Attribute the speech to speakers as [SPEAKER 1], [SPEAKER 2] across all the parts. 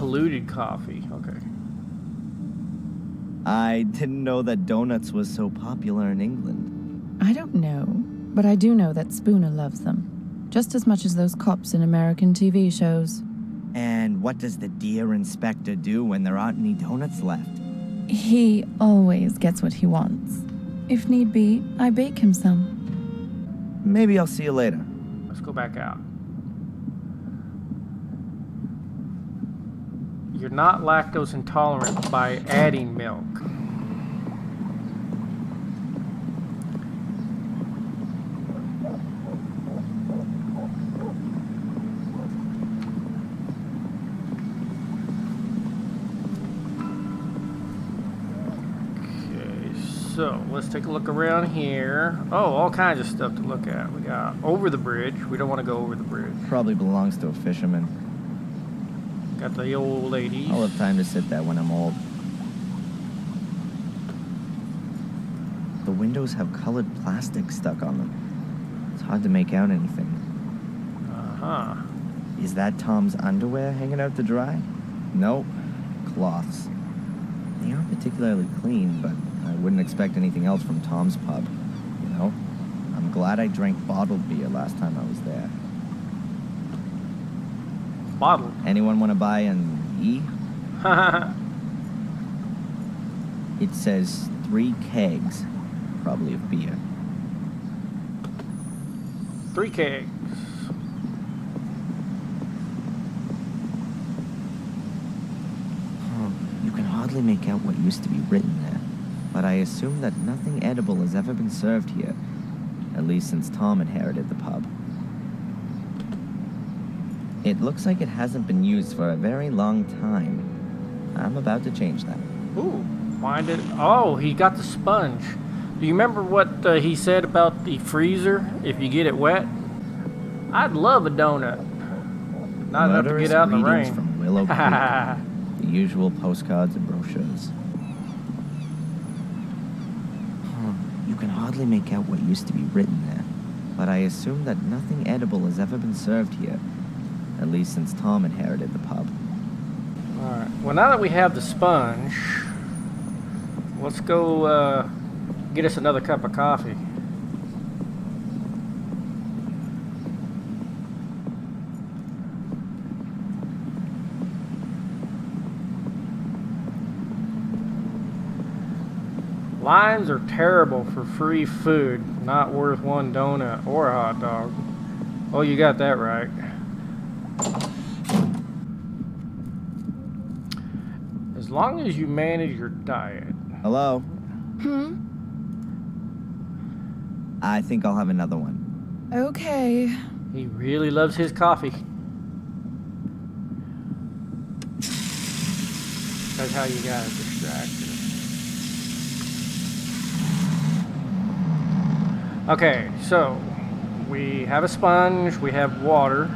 [SPEAKER 1] polluted coffee. Okay.
[SPEAKER 2] I didn't know that Doughnuts was so popular in England.
[SPEAKER 3] I don't know, but I do know that Spooner loves them, just as much as those cops in American TV shows.
[SPEAKER 2] And what does the dear inspector do when there aren't any donuts left?
[SPEAKER 3] He always gets what he wants. If need be, I bake him some.
[SPEAKER 2] Maybe I'll see you later.
[SPEAKER 1] Let's go back out. You're not lactose intolerant by adding milk. So, let's take a look around here. Oh, all kinds of stuff to look at. We got over the bridge. We don't want to go over the bridge.
[SPEAKER 2] Probably belongs to a fisherman.
[SPEAKER 1] Got the old ladies.
[SPEAKER 2] I'll have time to sit there when I'm old. The windows have colored plastic stuck on them. It's hard to make out anything.
[SPEAKER 1] Uh-huh.
[SPEAKER 2] Is that Tom's underwear hanging out to dry? Nope. Cloths. They aren't particularly clean, but I wouldn't expect anything else from Tom's pub. You know? I'm glad I drank bottled beer last time I was there.
[SPEAKER 1] Bottled?
[SPEAKER 2] Anyone want to buy an E? It says 3 kegs, probably of beer.
[SPEAKER 1] 3 kegs.
[SPEAKER 2] You can hardly make out what used to be written there, but I assume that nothing edible has ever been served here, at least since Tom inherited the pub. It looks like it hasn't been used for a very long time. I'm about to change that.
[SPEAKER 1] Ooh, why did... Oh, he got the sponge. Do you remember what he said about the freezer if you get it wet? I'd love a donut. Not enough to get out in the rain.
[SPEAKER 2] From Willow Creek. The usual postcards and brochures. You can hardly make out what used to be written there, but I assume that nothing edible has ever been served here, at least since Tom inherited the pub.
[SPEAKER 1] Alright, well now that we have the sponge, let's go get us another cup of coffee. Lines are terrible for free food, not worth one donut or a hot dog. Oh, you got that right. As long as you manage your diet.
[SPEAKER 2] Hello? I think I'll have another one.
[SPEAKER 3] Okay.
[SPEAKER 1] He really loves his coffee. That's how you got it distracted. Okay, so we have a sponge, we have water.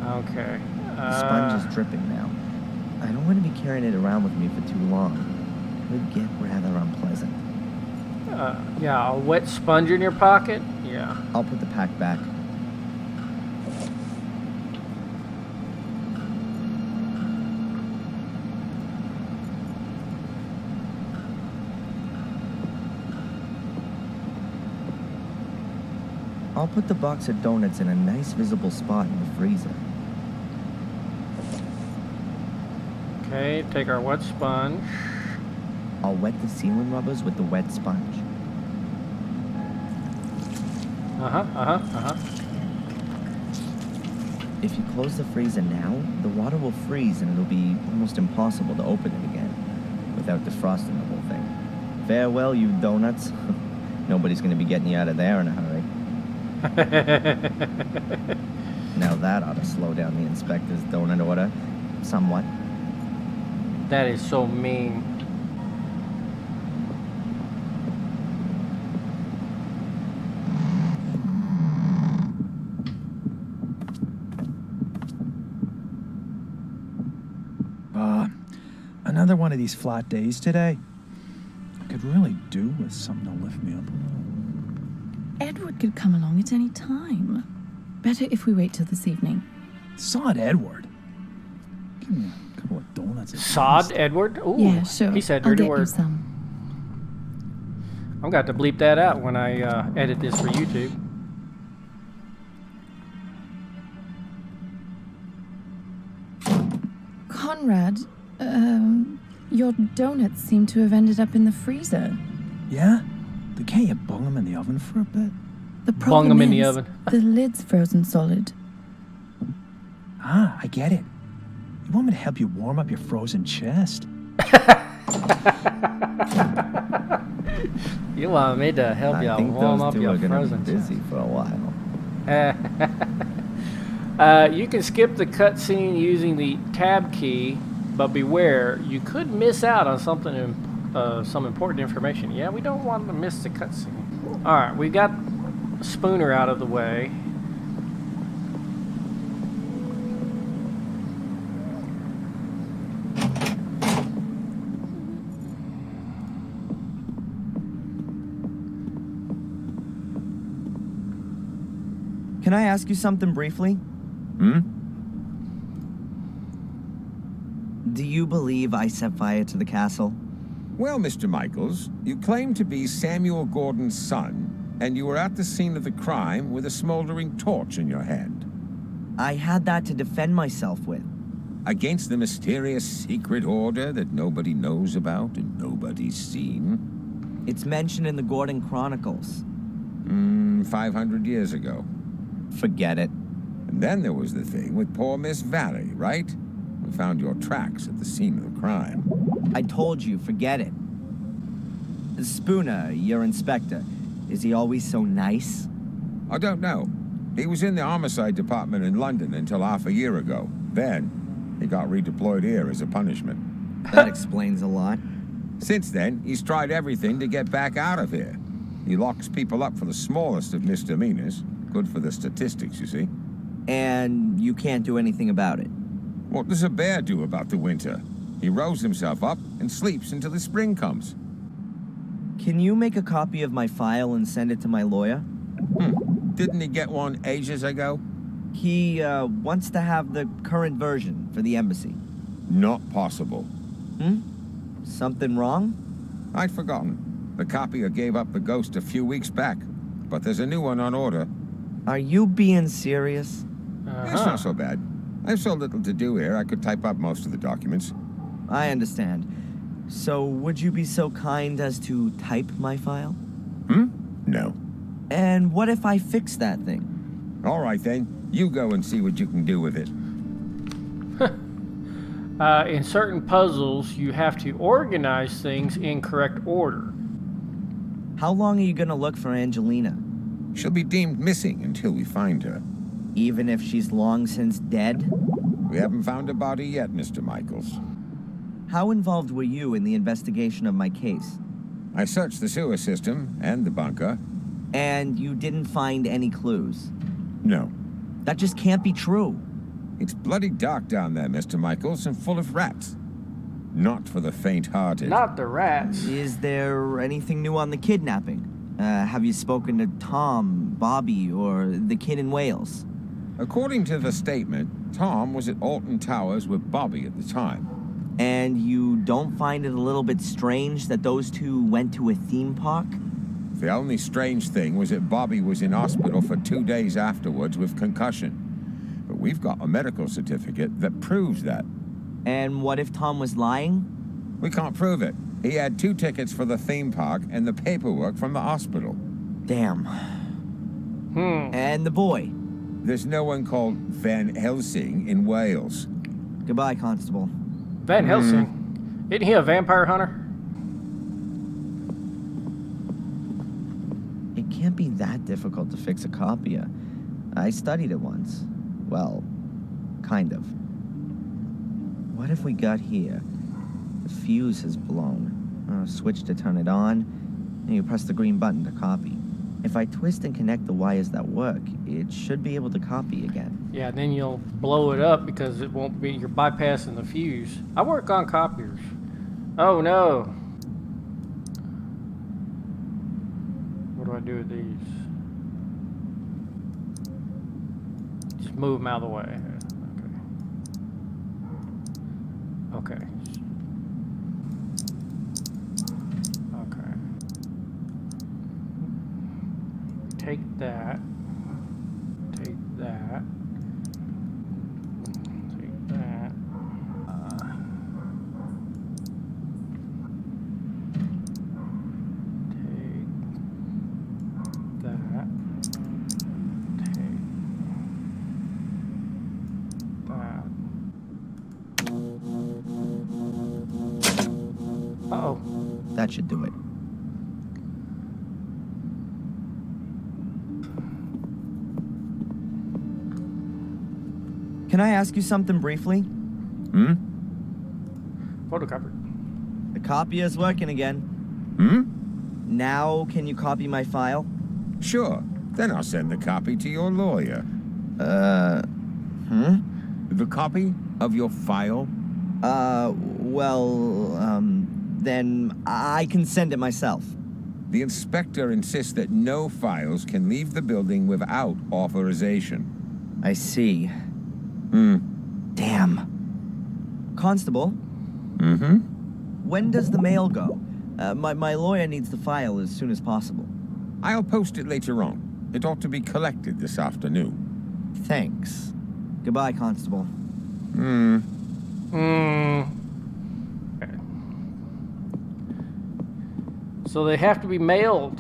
[SPEAKER 1] Okay.
[SPEAKER 2] The sponge is dripping now. I don't want to be carrying it around with me for too long. It would get rather unpleasant.
[SPEAKER 1] Yeah, a wet sponge in your pocket? Yeah.
[SPEAKER 2] I'll put the pack back. I'll put the box of donuts in a nice visible spot in the freezer.
[SPEAKER 1] Okay, take our wet sponge.
[SPEAKER 2] I'll wet the ceiling rubbers with the wet sponge. If you close the freezer now, the water will freeze and it'll be almost impossible to open it again without defrosting the whole thing. Farewell, you donuts. Nobody's going to be getting you out of there in a hurry. Now that ought to slow down the inspector's donut order somewhat.
[SPEAKER 1] That is so mean.
[SPEAKER 4] Another one of these flat days today. could really do with something to lift me up a little.
[SPEAKER 3] Edward could come along at any time. Better if we wait till this evening.
[SPEAKER 4] Sod Edward. Give me a couple of donuts. at
[SPEAKER 1] Sod
[SPEAKER 4] least.
[SPEAKER 1] Edward? Ooh,
[SPEAKER 3] Yeah, sure.
[SPEAKER 1] he said
[SPEAKER 3] I'll
[SPEAKER 1] dirty
[SPEAKER 3] get you
[SPEAKER 1] word.
[SPEAKER 3] some.
[SPEAKER 1] I'm going to bleep that out when I edit this for YouTube.
[SPEAKER 3] Conrad, your donuts seem to have ended up in the freezer.
[SPEAKER 4] Yeah? Then can't you bung them in the oven for a bit?
[SPEAKER 3] The
[SPEAKER 1] Bung
[SPEAKER 3] problem
[SPEAKER 1] 'em
[SPEAKER 3] is,
[SPEAKER 1] in the oven.
[SPEAKER 3] the lid's frozen solid.
[SPEAKER 4] Ah, I get it. You want me to help you warm up your frozen chest?
[SPEAKER 1] You want me to help you
[SPEAKER 2] I think
[SPEAKER 1] warm
[SPEAKER 2] those
[SPEAKER 1] up
[SPEAKER 2] two
[SPEAKER 1] your
[SPEAKER 2] are gonna
[SPEAKER 1] frozen
[SPEAKER 2] be busy for a while.
[SPEAKER 1] You can skip the cutscene using the tab key, but beware, you could miss out on something, some important information. Yeah, we don't want to miss the cutscene. All right, we got Spooner out of the way.
[SPEAKER 2] Can I ask you something briefly?
[SPEAKER 5] Hmm?
[SPEAKER 2] Do you believe I set fire to the castle?
[SPEAKER 5] Well, Mr. Michaels, you claim to be Samuel Gordon's son, and you were at the scene of the crime with a smoldering torch in your hand.
[SPEAKER 2] I had that to defend myself with.
[SPEAKER 5] Against the mysterious secret order that nobody knows about and nobody's seen?
[SPEAKER 2] It's mentioned in the Gordon Chronicles.
[SPEAKER 5] 500 years ago.
[SPEAKER 2] Forget it.
[SPEAKER 5] And then there was the thing with poor Miss Valley, right? We found your tracks at the scene of the crime.
[SPEAKER 2] I told you, forget it. Spooner, your inspector, is he always so nice?
[SPEAKER 5] I don't know. He was in the homicide department in London until half a year ago. Then, he got redeployed here as a punishment.
[SPEAKER 2] That explains a lot.
[SPEAKER 5] Since then, he's tried everything to get back out of here. He locks people up for the smallest of misdemeanors. Good for the statistics, you see.
[SPEAKER 2] And you can't do anything about it.
[SPEAKER 5] What does a bear do about the winter? He rolls himself up and sleeps until the spring comes.
[SPEAKER 2] Can you make a copy of my file and send it to my lawyer?
[SPEAKER 5] Didn't he get one ages ago?
[SPEAKER 2] He wants to have the current version for the embassy.
[SPEAKER 5] Not possible.
[SPEAKER 2] Something wrong?
[SPEAKER 5] I'd forgotten. The copier gave up the ghost a few weeks back, but there's a new one on order.
[SPEAKER 2] Are you being serious?
[SPEAKER 5] It's not so bad. I have so little to do here, I could type up most of the documents.
[SPEAKER 2] I understand. So would you be so kind as to type my file?
[SPEAKER 5] No.
[SPEAKER 2] And what if I fix that thing?
[SPEAKER 5] All right, then. You go and see what you can do with it.
[SPEAKER 1] In certain puzzles, you have to organize things in correct order.
[SPEAKER 2] How long are you gonna look for Angelina?
[SPEAKER 5] She'll be deemed missing until we find her.
[SPEAKER 2] Even if she's long since dead?
[SPEAKER 5] We haven't found a body yet, Mr. Michaels.
[SPEAKER 2] How involved were you in the investigation of my case?
[SPEAKER 5] I searched the sewer system and the bunker.
[SPEAKER 2] And you didn't find any clues?
[SPEAKER 5] No.
[SPEAKER 2] That just can't be true.
[SPEAKER 5] It's bloody dark down there, Mr. Michaels, and full of rats. Not for the faint-hearted.
[SPEAKER 1] Not the rats.
[SPEAKER 2] Is there anything new on the kidnapping? Have you spoken to Tom, Bobby, or the kid in Wales?
[SPEAKER 5] According to the statement, Tom was at Alton Towers with Bobby at the time.
[SPEAKER 2] And you don't find it a little bit strange that those two went to a theme park?
[SPEAKER 5] The only strange thing was that Bobby was in hospital for 2 days afterwards with concussion. But we've got a medical certificate that proves that.
[SPEAKER 2] And what if Tom was lying?
[SPEAKER 5] We can't prove it. He had 2 tickets for the theme park and the paperwork from the hospital.
[SPEAKER 2] Damn. And the boy?
[SPEAKER 5] There's no one called Van Helsing in Wales.
[SPEAKER 2] Goodbye, Constable.
[SPEAKER 1] Van Helsing. Isn't he a vampire hunter?
[SPEAKER 2] It can't be that difficult to fix a copier. I studied it once. Well, kind of. What if we got here? The fuse has blown. Switch to turn it on, and you press the green button to copy. If I twist and connect the wires that work, it should be able to copy again.
[SPEAKER 1] Yeah, then you'll blow it up because it won't be, you're bypassing the fuse. I work on copiers. Oh no. do with these? Just move them out of the way. Okay. Okay. Okay. Take that. Take that. Take that. Uh-oh.
[SPEAKER 2] That should do it. Can I ask you something briefly?
[SPEAKER 1] Photocopier.
[SPEAKER 2] The copier's working again. Now, can you copy my file?
[SPEAKER 5] Sure. Then I'll send the copy to your lawyer. The copy of your file?
[SPEAKER 2] Then I can send it myself.
[SPEAKER 5] The inspector insists that no files can leave the building without authorization.
[SPEAKER 2] I see. Damn. Constable? When does the mail go? My lawyer needs the file as soon as possible.
[SPEAKER 5] I'll post it later on. It ought to be collected this afternoon.
[SPEAKER 2] Thanks. Goodbye, Constable.
[SPEAKER 1] Okay. So they have to be mailed.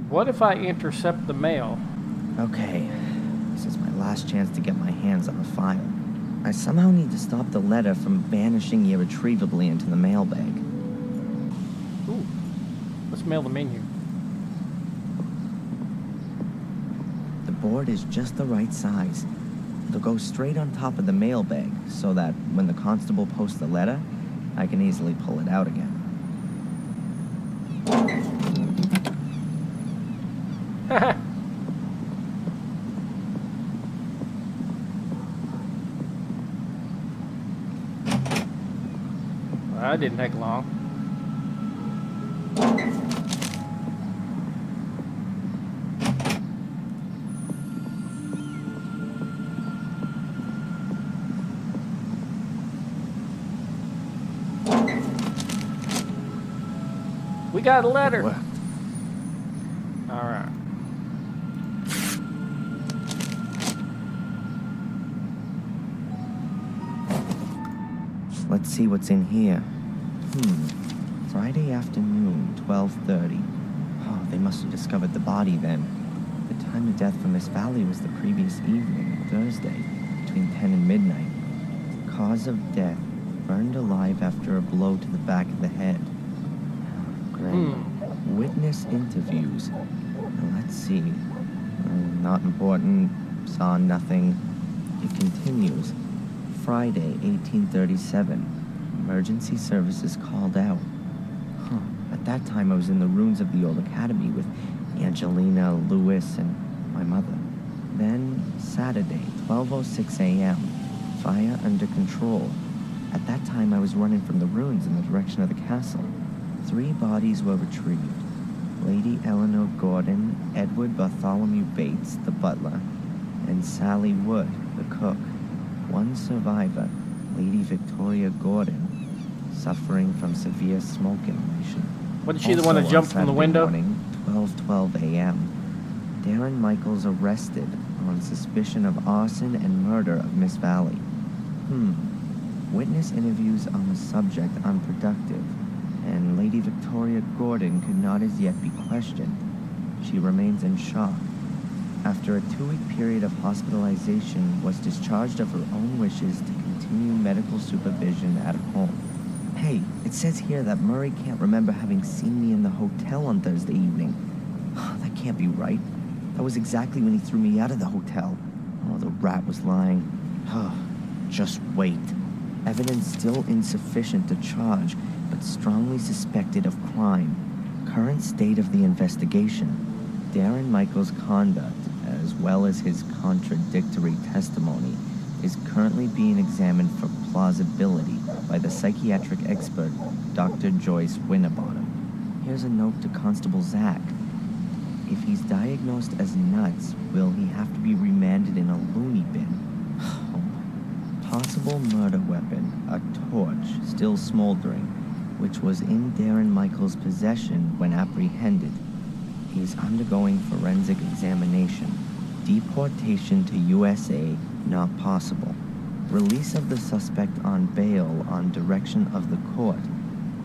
[SPEAKER 1] What if I intercept the mail?
[SPEAKER 2] Okay. This is my last chance to get my hands on a file. I somehow need to stop the letter from vanishing irretrievably into the mailbag.
[SPEAKER 1] Ooh. Let's mail the menu.
[SPEAKER 2] The board is just the right size. It'll go straight on top of the mailbag so that when the constable posts the letter, I can easily pull it out again.
[SPEAKER 1] Well, that didn't take long. We got a letter.
[SPEAKER 2] It worked.
[SPEAKER 1] All right.
[SPEAKER 2] Let's see what's in here. Friday afternoon, 12:30. Oh, they must have discovered the body then. The time of death for Miss Valley was the previous evening, Thursday, between 10 and midnight. Cause of death, burned alive after a blow to the back of the head. Great. Witness interviews. Now, let's see. Not important. Saw nothing. It continues. Friday, 1837. Emergency services called out. At that time, I was in the ruins of the old academy with Angelina, Lewis, and my mother. Then, Saturday, 12:06 a.m. Fire under control. At that time, I was running from the ruins in the direction of the castle. 3 bodies were retrieved. Lady Eleanor Gordon, Edward Bartholomew Bates, the butler, and Sally Wood, the cook. 1 survivor, Lady Victoria Gordon, suffering from severe smoke inhalation.
[SPEAKER 1] Wasn't she the one that jumped from the window?
[SPEAKER 2] 12:12 a.m. Darren Michaels arrested on suspicion of arson and murder of Miss Valley. Witness interviews on the subject unproductive, and Lady Victoria Gordon could not as yet be questioned. She remains in shock. After a 2-week period of hospitalization, was discharged of her own wishes to continue medical supervision at home. Hey, it says here that Murray can't remember having seen me in the hotel on Thursday evening. That can't be right. That was exactly when he threw me out of the hotel. Oh, the rat was lying. Just wait. Evidence still insufficient to charge, but strongly suspected of crime. Current state of the investigation. Darren Michaels' conduct, as well as his contradictory testimony, is currently being examined for plausibility by the psychiatric expert, Dr. Joyce Winterbottom. Here's a note to Constable Zach. If he's diagnosed as nuts, will he have to be remanded in a loony bin? Possible murder weapon, a torch, still smoldering, which was in Darren Michaels' possession when apprehended. He is undergoing forensic examination. Deportation to USA, not possible. Release of the suspect on bail on direction of the court.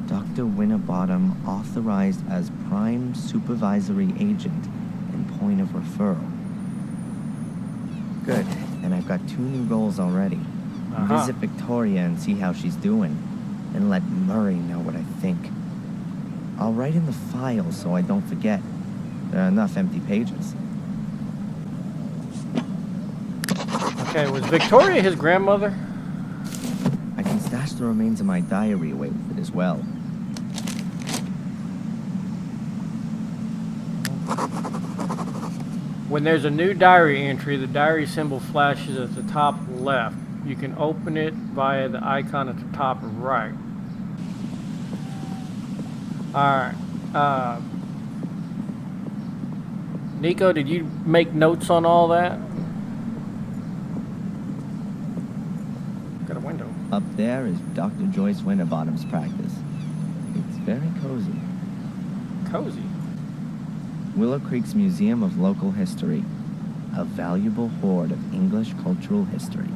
[SPEAKER 2] Dr. Winterbottom authorized as prime supervisory agent and point of referral. Good, and I've got 2 new roles already. Visit Victoria and see how she's doing, and let Murray know what I think. I'll write in the file so I don't forget. There are enough empty pages.
[SPEAKER 1] Okay, was Victoria his grandmother?
[SPEAKER 2] I can stash the remains of my diary away with it as well.
[SPEAKER 1] When there's a new diary entry, the diary symbol flashes at the top left. You can open it via the icon at the top right. Alright. Nico, did you make notes on all that? Got a window.
[SPEAKER 2] Up there is Dr. Joyce Winterbottom's practice. It's very cozy.
[SPEAKER 1] Cozy.
[SPEAKER 2] Willow Creek's Museum of Local History. A valuable hoard of English cultural history.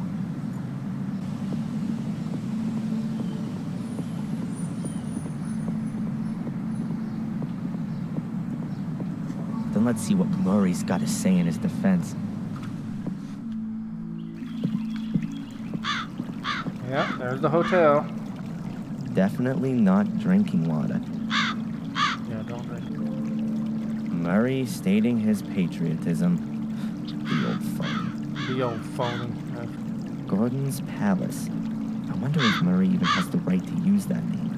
[SPEAKER 2] Then let's see what Murray's got to say in his defense.
[SPEAKER 1] Yeah, there's the hotel.
[SPEAKER 2] Definitely not drinking water.
[SPEAKER 1] Yeah, don't drink.
[SPEAKER 2] Murray stating his patriotism. The old phony.
[SPEAKER 1] The old phony.
[SPEAKER 2] Gordon's Palace. I wonder if Murray even has the right to use that name.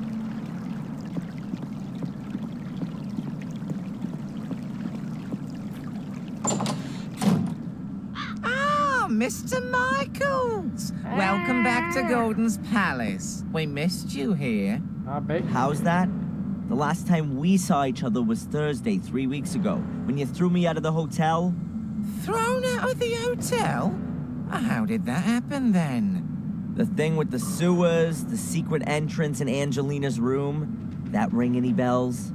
[SPEAKER 6] Mr. Michaels! Welcome back to Gordon's Palace. We missed you here.
[SPEAKER 1] I bet.
[SPEAKER 2] How's that? The last time we saw each other was Thursday, 3 weeks ago, when you threw me out of the hotel.
[SPEAKER 6] Thrown out of the hotel? How did that happen then?
[SPEAKER 2] The thing with the sewers, the secret entrance in Angelina's room. That ring any bells?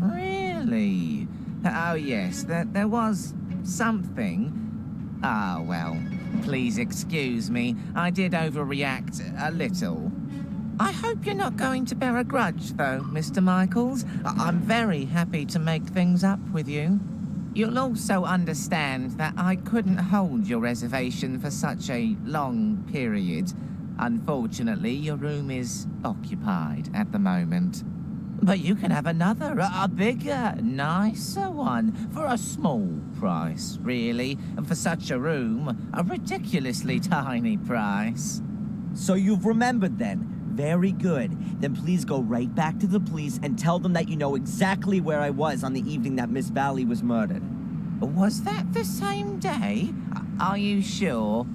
[SPEAKER 6] Really? Oh yes, there was something. Ah, well, please excuse me. I did overreact a little. I hope you're not going to bear a grudge, though, Mr. Michaels. I'm very happy to make things up with you. You'll also understand that I couldn't hold your reservation for such a long period. Unfortunately, your room is occupied at the moment. But you can have another, a bigger, nicer one, for a small price, really. And for such a room, a ridiculously tiny price.
[SPEAKER 2] So you've remembered then? Very good. Then please go right back to the police and tell them that you know exactly where I was on the evening that Miss Valley was murdered.
[SPEAKER 6] Was that the same day? Are you sure?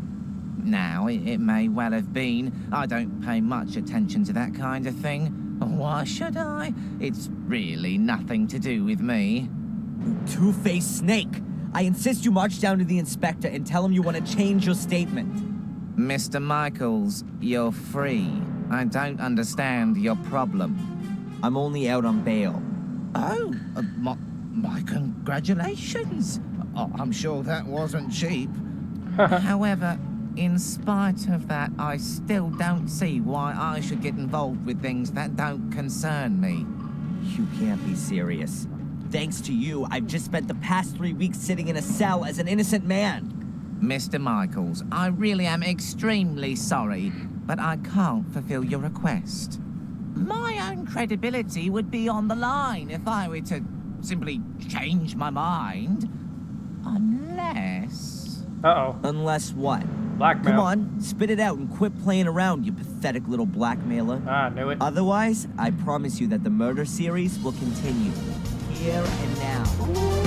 [SPEAKER 6] Now, it may well have been. I don't pay much attention to that kind of thing. Why should I? It's really nothing to do with me.
[SPEAKER 2] You two-faced snake! I insist you march down to the inspector and tell him you want to change your statement.
[SPEAKER 6] Mr. Michaels, you're free. I don't understand your problem.
[SPEAKER 2] I'm only out on bail.
[SPEAKER 6] Oh, my congratulations. I'm sure that wasn't cheap. However, in spite of that, I still don't see why I should get involved with things that don't concern me.
[SPEAKER 2] You can't be serious. Thanks to you, I've just spent the past 3 weeks sitting in a cell as an innocent man.
[SPEAKER 6] Mr. Michaels, I really am extremely sorry, but I can't fulfill your request. My own credibility would be on the line if I were to simply change my mind. Unless...
[SPEAKER 1] Uh-oh.
[SPEAKER 2] Unless what?
[SPEAKER 1] Blackmail.
[SPEAKER 2] Come on, spit it out and quit playing around, you pathetic little blackmailer.
[SPEAKER 1] I knew it.
[SPEAKER 2] Otherwise, I promise you that the murder series will continue. Here and now.